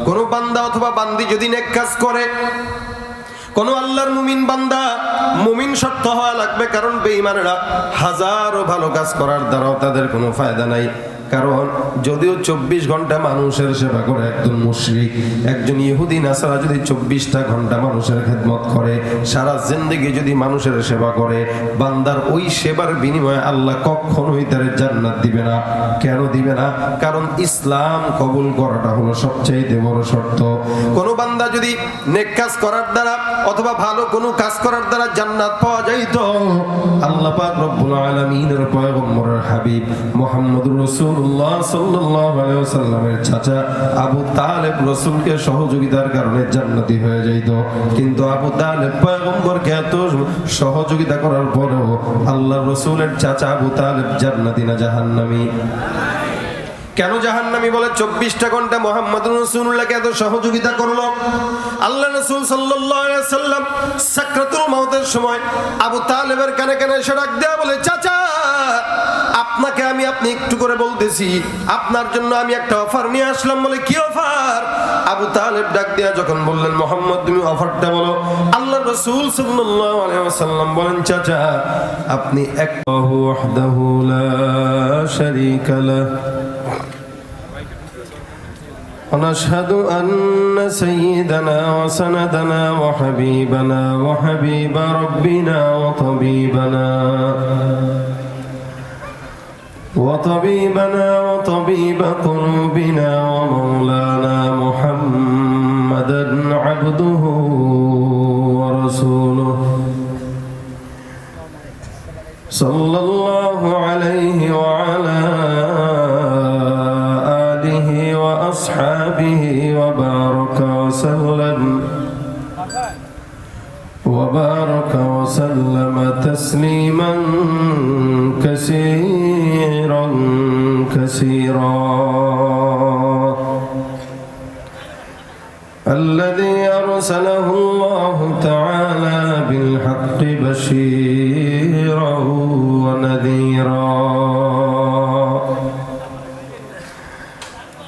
কোন বান্দা অথবা বান্দি যদি নেক কাজ করে, কোন আল্লাহর মুমিন বান্দা, মুমিন শর্ত হওয়া লাগবে, কারণ বেঈমানেরা হাজারো ভালো কাজ করার দ্বারাও তাদের কোনো ফায়দা নাই। কারণ যদিও 24 ঘন্টা মানুষের সেবা করে একজন মুশরিক, একজন ইহুদি নাসারা যদি 24টা ঘন্টা মানুষের খেদমত করে, সারা জিন্দেগি যদি মানুষের সেবা করে, বান্দার ওই সেবার বিনিময়ে আল্লাহ কখনোই তার জান্নাত দিবে না। কেন দিবে না? কারণ ইসলাম কবুল করাটা হলো সবচেয়ে বড় শর্ত। কোন বান্দা যদি নেক কাজ করার দ্বারা অথবা ভালো কোনো কাজ করার দ্বারা জান্নাত পাওয়া যাইত, আল্লাহ পাক রব্বুল আলামিনের পয়গম্বরের হাবিব মুহাম্মদুর রাসূলুল্লাহ সাল্লাল্লাহু আলাইহি ওয়াসাল্লামের চাচা আবু তালেব রাসূলকে সহযোগিতার কারণে জান্নাতি হয়ে যাইত। কিন্তু আবু তালেব পয়গম্বরকে এত সহযোগিতা করার পরেও আল্লাহর রাসূলের চাচা আবু তালেব জান্নাতি না জাহান্নামী? কেন জাহান্নামী বলে? 24টা ঘন্টা মুহাম্মদুর রাসূলুল্লাহকে এত সহযোগিতা করলো। আল্লাহ রাসূল সাল্লাল্লাহু আলাইহি ওয়াসাল্লাম সাকরাতুল মাউতের সময় আবু তালেবের কানে কানে এসে ডাক দেয়া বলে, চাচা আপনাকে আপনি একটু করে বলতেছি, আপনার জন্য আমি একটা অফার নিয়ে আসলাম। বলে, কি অফার? আবু তালেব ডাক দেয়া যখন বললেন, মুহাম্মদ তুমি অফারটা বলো। আল্লাহ রাসূল সাল্লাল্লাহু আলাইহি ওয়াসাল্লাম বলেন, চাচা আপনি আল্লাহু ওয়াহদাহু লা শারীকা লাহু ونشهد أن سيدنا وسندنا وحبيبنا وحبيب ربنا وطبيب قلوبنا ومولانا محمدا عبده ورسوله صلى الله عليه وعلى أصحابه وبارك وسلم تسليما كثيرا الذي أرسله الله تعالى بالحق بشيرا ونذيرا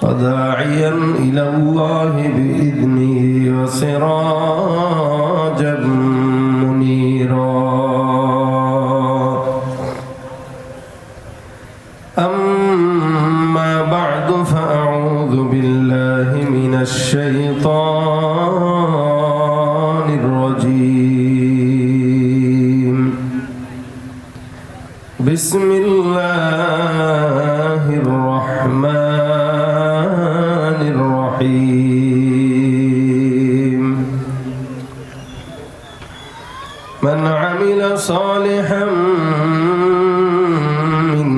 وداعيا إلى الله بإذنه وسراجا منيرا. أما بعد فأعوذ بالله من الشيطان الرجيم. بسم الله الرحمن الرحيم. من عمل صالحا من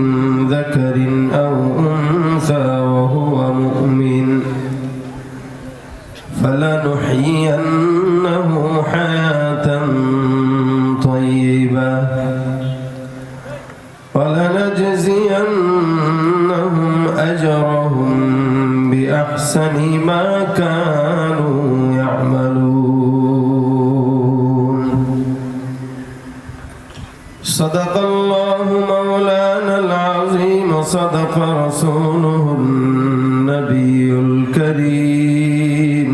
ذكر أو أنثى وهو مؤمن فلنحيينه حياة طيبة ولنجزينهم أجرهم بأحسن ما كانوا يعملون. صدق الله مولانا العظيم، صدق رسوله النبي الكريم،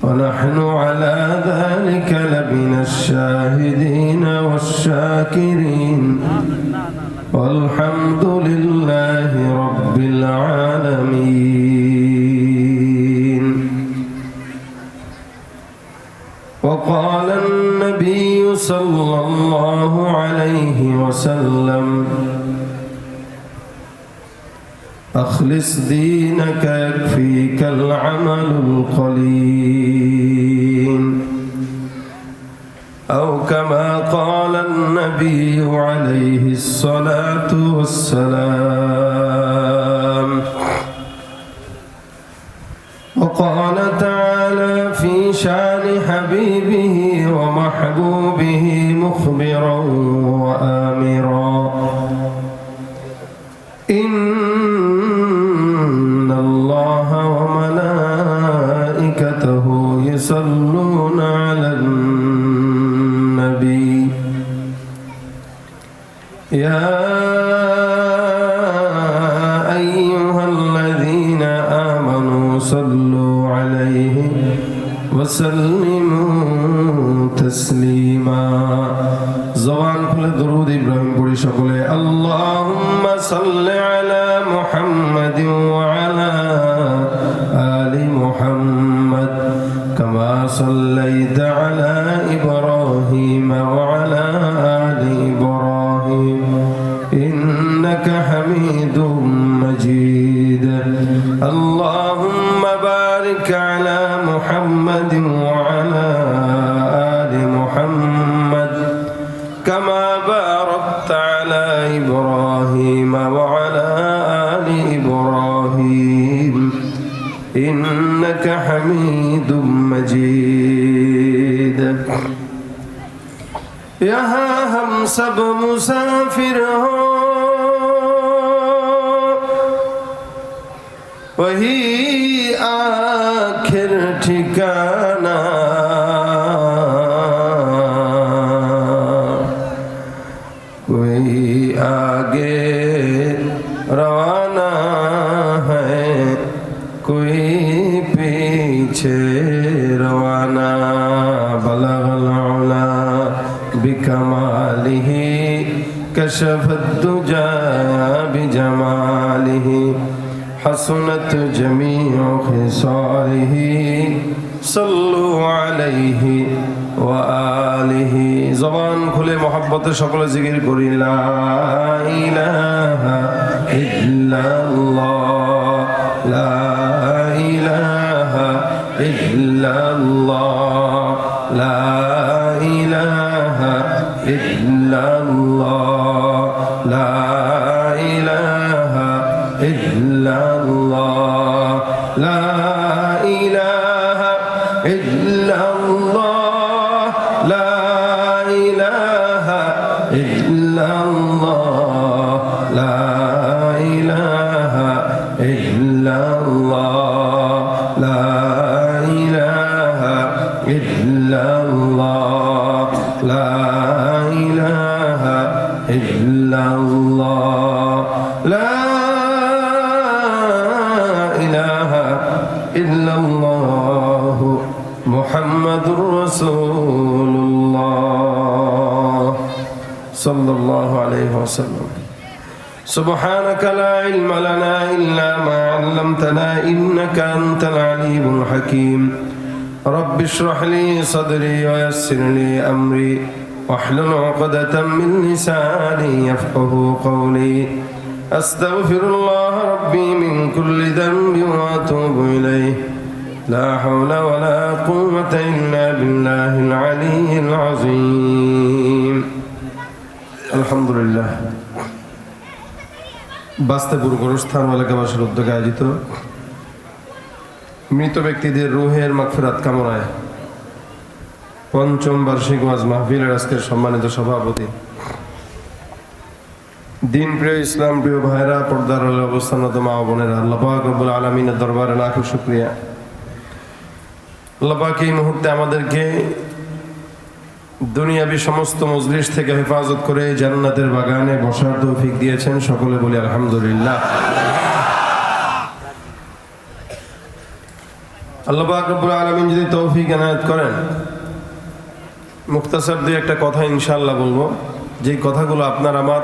ونحن على ذلك لمن الشاهدين والشاكرين، والحمد لله رب العالمين. وقال النبي صلى الله عليه وسلم: أخلص دينك يكفيك العمل القليل، أو كما قال النبي عليه الصلاة والسلام. وقال تعالى في شان حبيبه ومحبوبه مخبرا وآمرا: إن الله وملائكته يصلون على النبي يا أيها الذين آمنوا صلوا عليه وسلموا تسليما زبان খুলে দরুদ ইব্রাহিম পড়ি সকলে আল্লাহুম্মা সাল্লি আলা মুহাম্মাদিন ওয়া আলা আলি মুহাম্মাদ কামা সাল্লাইতা আলা ইব্রাহিম ওয়া আলা আলি ইব্রাহিম ইন্নাকা হামিদুম মাজিদ আল্লাহুম্মা বারিক আলা মুহাম্মাদিন ওয়া আলা আলি মুহাম্মাদ كما باركت على إبراهيم وعلى آل إبراهيم إنك حميد مجيد यहाँ हम सब मुसाफिर हो वही आखिर ठिकाना आगे रवाना है कोई पीछे रवाना बलगल उला बिकमालिही कशफत दुजा बिजमालिही हसनत जमीउ खिसालिही सल्लु अलैहि व आलिहि ज़बान खुले मोहब्बत सकल जिकिर करी ला इलाहा इल्लल्लाह ला इलाहा इल्लल्लाह ला इलाहा इल्लल्लाह ला इलाहा इल्लल्लाह ला इलाहा इल्लल्लाह ला इलाहा इल्लल्लाह ला इलाहा इल्लल्लाह ला इलाहा इल्लल्लाह ला इलाहा इल्लल्लाह ला इलाहा इल्लल्लाह मुहम्मदुर रसूलुल्लाह सल्लल्लाहु अलैहि वसल्लम سبحانك لا علم لنا إلا ما علمتنا إنك أنت العليم الحكيم رب اشرح لي صدري ويسر لي أمري واحلل عقدة من لساني يفقه قولي أستغفر الله ربي من كل ذنب وأتوب إليه لا حول ولا قوة إلا بالله العلي العظيم الحمد لله বাস্তেপুর গোরস্থান এলাকাবাসীর উদ্যোগে আয়োজিত মৃত ব্যক্তিদের রুহের মাগফিরাত কামনায় পঞ্চম বার্ষিক ওয়াজ মাহফিলের আজকের সম্মানিত সভাপতি দিন প্রিয় ইসলাম প্রিয় ভাইরা পর্দার আড়ালে অবস্থানরত মা ও বোনেরা আল্লাহ পাক রব্বুল আলামিনের দরবারে লাখ শুকরিয়া আল্লাহ পাক এই মুহূর্তে আমাদেরকে দুনিয়াবি সমস্ত মজলিস থেকে হেফাজত করে জান্নাতের বাগানে বসার তৌফিক দিয়েছেন সকলে বলি আলহামদুলিল্লাহ আল্লাহ পাক রব্বুল আলামিন যদি তৌফিক এনায়েত করেন মুখতাসার দুই একটা কথা ইনশাআল্লাহ বলবো যে কথাগুলো আপনার আমার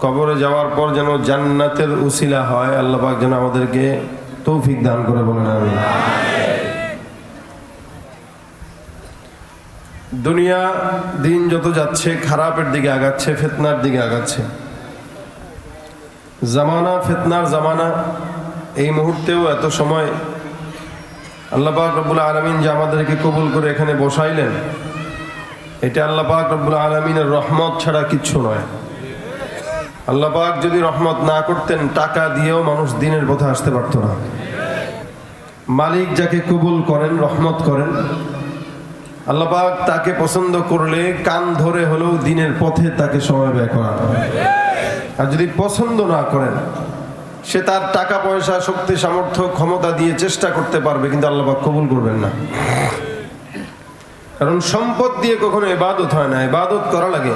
কবরে যাওয়ার পর যেন জান্নাতের উসিলা হয় আল্লাহ পাক যেন আমাদেরকে তৌফিক দান করে বলেন আমিন দুনিয়া দিন যত যাচ্ছে খারাপের দিকে আগাচ্ছে ফিতনার দিকে আগাচ্ছে জামানা ফিতনার জামানা এই মুহূর্তেও এত সময় আল্লাহ পাক রব্বুল আলামিন যে আমাদেরকে কবুল করে এখানে বসাইলেন এটা আল্লাহ পাক রব্বুল আলামিনের রহমত ছাড়া কিচ্ছু নয় আল্লাহ পাক যদি রহমত না করতেন টাকা দিয়েও মানুষ দিনের পথে আসতে পারত না মালিক যাকে কবুল করেন রহমত করেন আল্লাহ পাক তাকে পছন্দ করলে কান ধরে হলেও দিনের পথে তাকে সময় ব্যয় করান আর যদি পছন্দ না করেন সে তার টাকা পয়সা শক্তি সামর্থ্য ক্ষমতা দিয়ে চেষ্টা করতে পারবে কিন্তু আল্লাহ পাক কবুল করবেন না কারণ সম্পদ দিয়ে কখনো ইবাদত হয় না ইবাদত করা লাগে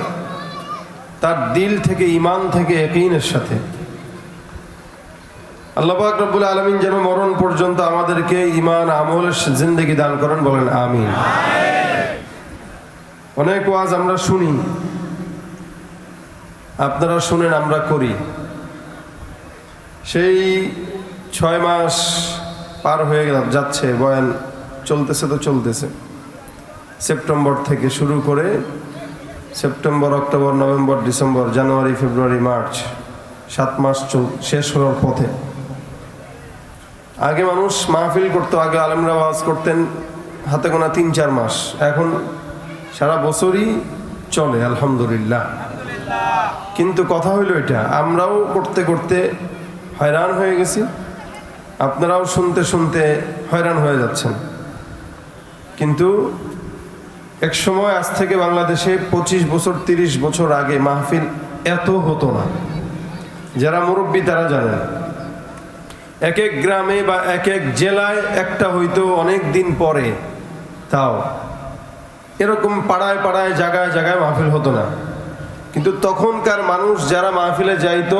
তার দিল থেকে ঈমান থেকে ইয়াকিনের সাথে আল্লাহ পাক রব্বুল আলামিন যেন মরণ পর্যন্ত আমাদেরকে ঈমান আমলের জিন্দেগি দান করেন, বলেন আমিন। অনেক ওয়াজ আমরা শুনি, আপনারা শুনেন, আমরা করি। সেই 6 মাস পার হয়ে যাচ্ছে, বয়ান চলতেছে তো চলতেছে। সেপ্টেম্বর থেকে শুরু করে সেপ্টেম্বর, অক্টোবর, নভেম্বর, ডিসেম্বর, জানুয়ারি, ফেব্রুয়ারি, মার্চ, 7 মাস শেষ হওয়ার পথে। আগে মানুষ মাহফিল করতো, আগে আলেমরা ওয়াজ করতেন হাতে গোনা 3-4 মাস, এখন সারা বছরই চলে আলহামদুলিল্লাহ। কিন্তু কথা হইল এটা, আমরাও করতে করতে হয়রান হয়ে গেছি, আপনারাও শুনতে শুনতে হয়রান হয়ে যাচ্ছেন। কিন্তু এক সময়, আজ থেকে বাংলাদেশে 25 বছর 30 বছর আগে মাহফিল এত হতো না। যারা মুরব্বী তারা জানেন, এক এক গ্রামে বা এক এক জেলায় একটা হইতো অনেক দিন পরে, তাও এরকম পাড়ায় পাড়ায় জায়গায় জায়গায় মাহফিল হতো না। কিন্তু তখনকার মানুষ যারা মাহফিলে যাইতো,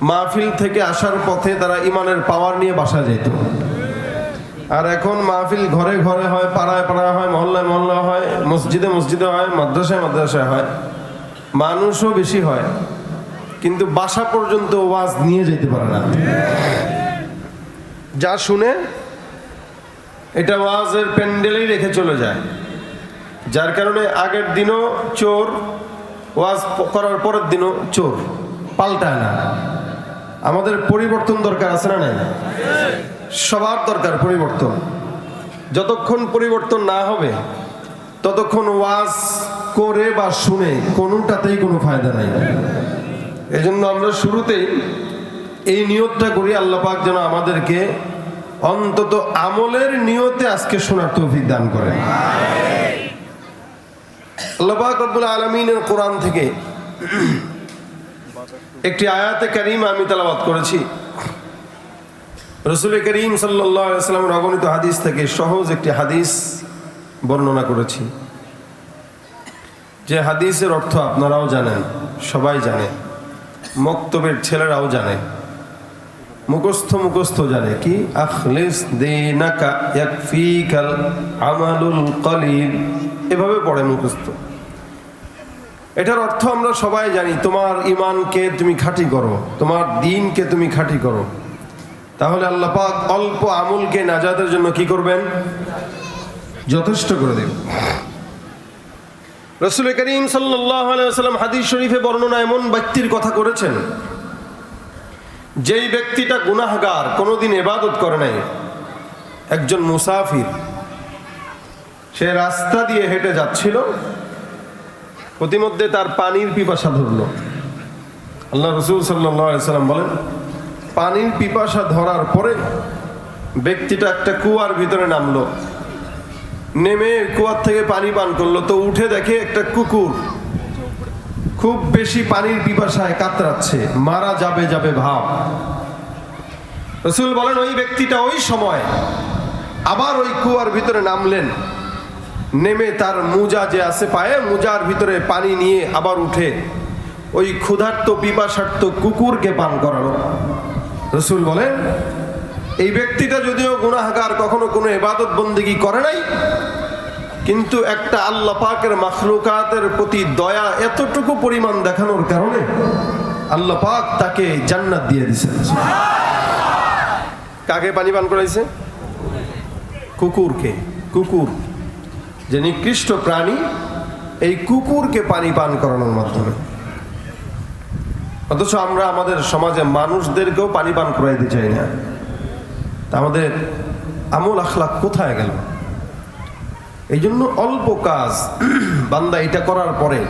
মাহফিল থেকে আসার পথে তারা ইমানের পাওয়ার নিয়ে বাসা যেত। আর এখন মাহফিল ঘরে ঘরে হয়, পাড়ায় পাড়ায় হয়, মহল্লায় মহল্লায় হয়, মসজিদে মসজিদে হয়, মাদ্রাসায় মাদ্রাসায় হয়, মানুষও বেশি হয়, কিন্তু বাসা পর্যন্ত ওয়াজ নিয়ে যেতে পারে না। যা শুনে এটা ওয়াজের প্যান্ডেলেই রেখে চলে যায়, যার কারণে আগের দিনও চোর, ওয়াজ করার পরের দিনও চোর, পাল্টায় না। আমাদের পরিবর্তন দরকার আছে না নাই? সবার দরকার পরিবর্তন। যতক্ষণ পরিবর্তন না হবে ততক্ষণ ওয়াজ করে বা শুনে কোনোটাতেই কোনো ফায়দা নাই। এই জন্য আমরা শুরুতেই এই নিয়তটা করি, আল্লাহ পাক যেন আমাদেরকে অন্তত আমলের নিয়তে আজকে শোনার তৌফিক দান করেন। আল্লাহ পাক রব্বুল আলামিনের কোরআন থেকে একটি আয়াতে কারিমা আমি তেলাওয়াত করেছি। রাসূল করিম সাল্লাল্লাহু আলাইহি ওয়াসাল্লামের অগণিত হাদিস থেকে সহজ একটি হাদিস বর্ণনা করেছি, যে হাদিসের অর্থ আপনারাও জানেন, সবাই জানে, মক্তবের ছেলেরাও জানে, মুখস্থ জানে। কি? আখলিস দীনাকা ইয়াকফিকাল আমালুল কলিল, এভাবে পড়ে মুখস্থ। এটার অর্থ আমরা সবাই জানি, তোমার ঈমানকে তুমি খাঁটি করো, তোমার দ্বীনকে তুমি খাঁটি করো, তাহলে আল্লাহ পাক অল্প আমলকে নাজাতের জন্য কি করবেন? যথেষ্ট করে দেবেন। রাসূল করিম সাল্লাল্লাহু আলাইহি ওয়াসাল্লাম হাদিস শরীফে বর্ণনা এমন ব্যক্তির কথা করেছেন, যেই ব্যক্তিটা গুনাহগার, কোনোদিন ইবাদত করে নাই, একজন মুসাফির, সে রাস্তা দিয়ে হেঁটে যাচ্ছিল, প্রতিমধ্যে তার পানির পিপাসা ধরল। আল্লাহ রাসূল সাল্লাল্লাহু আলাইহি ওয়াসাল্লাম বলেন, পানির পিপাসা ধরার পরে ব্যক্তিটা একটা কুয়ার ভিতরে নামলো, নেমে কুয়ার থেকে পানি পান করলো। তো উঠে দেখে একটা কুকুর খুব বেশি পানির পিপাসায় কাতরাচ্ছে, মারা যাবে যাবে ভাব। রাসূল বলেন, ওই ব্যক্তিটা ওই সময় আবার ওই কুয়ার ভিতরে নামলেন, নেমে তার মুজা যে আছে পায়ে, মুজার ভিতরে পানি নিয়ে আবার উঠে ওই ক্ষুধার্ত পিপাসার্ত কুকুরকে পান করালো। রাসূল বলেন, এই ব্যক্তিটা যদিও গুনাহগার, কখনো কোনো ইবাদত বন্দেগী করে নাই, কিন্তু একটা আল্লাহ পাকের মাখলুকাতের প্রতি দয়া এতটুকু পরিমাণ দেখানোর কারণে আল্লাহ পাক তাকে জান্নাত দিয়ে দিয়েছেন। কাকে পানি পান করাইছে? কুকুরকে। কুকুর যে নিকৃষ্ট প্রাণী, এই কুকুরকে পানি পান করানোর মাধ্যমে। অথচ আমরা আমাদের সমাজে মানুষদেরকেও পানি পান করাইতে চাই না। আমাদের আমল আখলাক কোথায় গেল? এই জন্য অল্প কাজ বান্দা এটা করার পরে,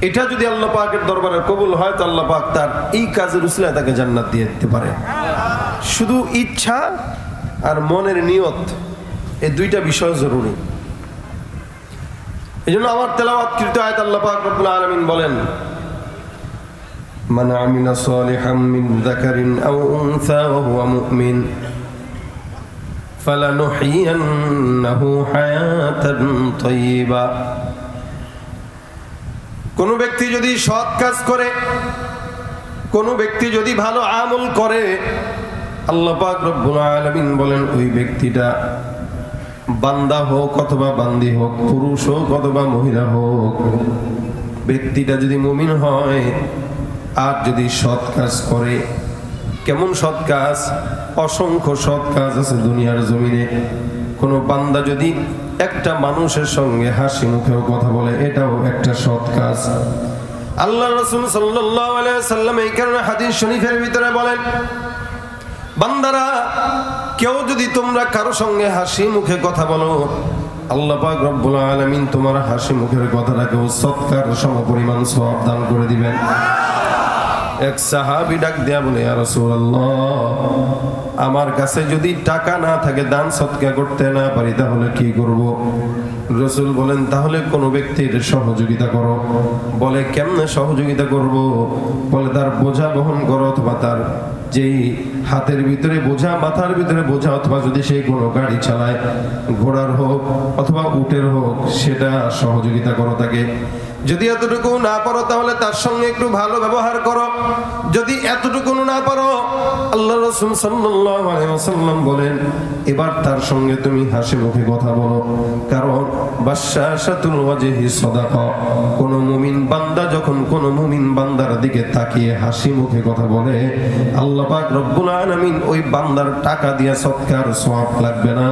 এটা যদি আল্লাহ পাকের দরবারে কবুল হয়, তো আল্লাহ পাক তার এই কাজের উসিলায় তাকে জান্নাত দিয়ে দিতে পারে। শুধু ইচ্ছা আর মনের নিয়ত, এই দুইটা বিষয় জরুরি। এই জন্য আমার তেলাওয়াতকৃত আয়াত আল্লাহ পাক রব্বুল আলামিন বলেন, মান আমিলা সালিহাম মিন যাকারিন আও উনসা ওয়া হুয়া মুমিন ফালানুহইয়ান্নাহু হায়াতান তাইয়্যিবা। কোন ব্যক্তি যদি সৎ কাজ করে, কোন ব্যক্তি যদি ভালো আমল করে, আল্লাহ পাক রব্বুল আলামিন বলেন ওই ব্যক্তিটা বান্দা হোক অথবা বান্দি হোক, পুরুষ হোক অথবা মহিলা হোক, ব্যক্তিটা যদি মুমিন হয় আর যদি সৎ কাজ করে, কেমন সৎ কাজ? অসংখ্য সৎ কাজ আছে দুনিয়ার জমিনে। কোনো বান্দা যদি একটা মানুষের সঙ্গে হাসি মুখেও কথা বলে, এটাও একটা সৎ কাজ। আল্লাহ রাসূল সাল্লাল্লাহু আলাইহি ওয়াসাল্লাম এই কারণে হাদিস শরীফের ভিতরে বলেন, বান্দারা কেউ যদি তোমরা কারো সঙ্গে হাসি মুখে কথা বলো, আল্লাহ পাক রব্বুল আলামিন তোমার হাসি মুখের কথাটাকেও সৎকার সমপরিমাণ সওয়াব দান করে দিবেন। এক সাহাবী ডাক দেয়া বলে, ইয়া রাসূলুল্লাহ, আমার কাছে যদি টাকা না থাকে, দান সদকা করতে না পারি, তাহলে কি করব? রাসূল বলেন, তাহলে কোনো ব্যক্তির সহযোগিতা করো। বলে, কেমনে সহযোগিতা করব? বলে, তার বোঝা বহন করো, অথবা তার যেই হাতের ভিতরে বোঝা, মাথার ভিতরে বোঝা, অথবা যদি সেই কোনো গাড়ি চালায়, ঘোড়ার হোক অথবা উটের হোক, সেটা সহযোগিতা করো তাকে। যদি এতটুকু না পারো, তাহলে তার সঙ্গে একটু ভালো ব্যবহার করো। যদি এতটুকু না পারো, আল্লাহ রাসূল সাল্লাল্লাহু আলাইহি ওয়াসাল্লাম বলেন, এবার তার সঙ্গে তুমি হাসি মুখে কথা বলো, কারণ বাশশাশাতুল ওয়াজহি সাদাকা। কোন মুমিন বান্দা যখন কোন মুমিন বান্দার দিকে তাকিয়ে হাসি মুখে কথা বলে, আল্লাহ পাক রব্বুল আলামিন ওই বান্দার টাকা দিয়ে সদকার সওয়াব লাগবে না,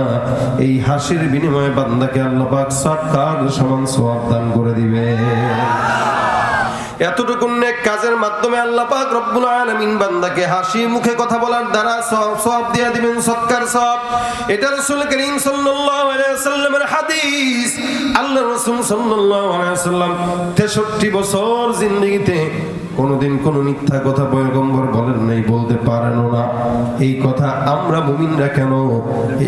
এই হাসির বিনিময়ে বান্দাকে আল্লাহ পাক সদকার সমান সওয়াব দান করে দিবে। এতটুকু নেক কাজের মাধ্যমে আল্লাহ পাক রব্বুল আলামিন বান্দাকে হাসি মুখে কথা বলার দ্বারা সওয়াব দিয়ে দিবেন, সদকার সওয়াব। এটা রাসূল করিম সাল্লাল্লাহু আলাইহি ওয়াসাল্লামের হাদিস। আল্লাহ রাসূল সাল্লাল্লাহু আলাইহি ওয়াসাল্লাম 63 বছর জিন্দেগিতে কোনদিন কোন মিথ্যা কথা পয়গম্বর বলেন নাই, বলতে পারেনও না। এই কথা আমরা মুমিনরা কেন,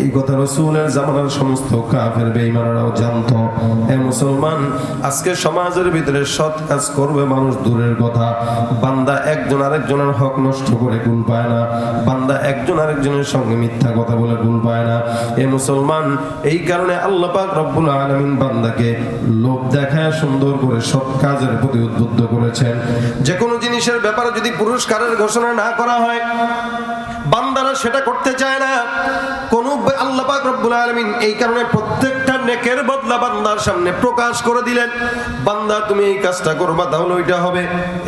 এই কথা রাসূলের জামানার সমস্ত কাফের বেঈমানরাও জানতো। এ মুসলমান, আজকে সমাজের ভিতরে সৎ কাজ করবে মানুষ দূরের কথা, বান্দা একজন আরেকজনের হক নষ্ট করে কুল পায় না, বান্দা একজন আরেকজনের সঙ্গে মিথ্যা কথা বলে কুল পায় না। এ মুসলমান, এই কারণে আল্লাহ পাক রব্বুল আলামিন বান্দাকে লোভ দেখায় সুন্দর করে সৎ কাজের প্রতি উদ্বুদ্ধ করেছেন। যে কোনো জিনিসের ব্যাপারে যদি পুরস্কারের ঘোষণা না করা হয়, বান্দারা সেটা করতে চায় না। কোন আল্লাহ পাক রব্বুল আলামিন এই কারণে প্রত্যেকটা নেকের বদলা বান্দার সামনে প্রকাশ করে দিলেন। বান্দা, তুমি এই কাজটা করবা তাহলে ওইটা হবে,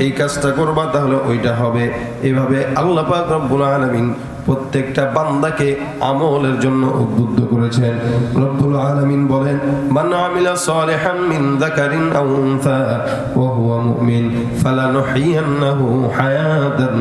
এই কাজটা করবা তাহলে ওইটা হবে। এভাবে আল্লাহ পাক রব্বুল আলামিন প্রত্যেকটা বান্দাকে আমলের জন্য উদ্বুদ্ধ করেছেন। রব্বুল আলামিন বলেন, মান আমিলা সালিহান মিন যাকারিন আও উনসা ওয়া হুয়া মুমিন ফালানুহইয়ান্নাহু হায়াতান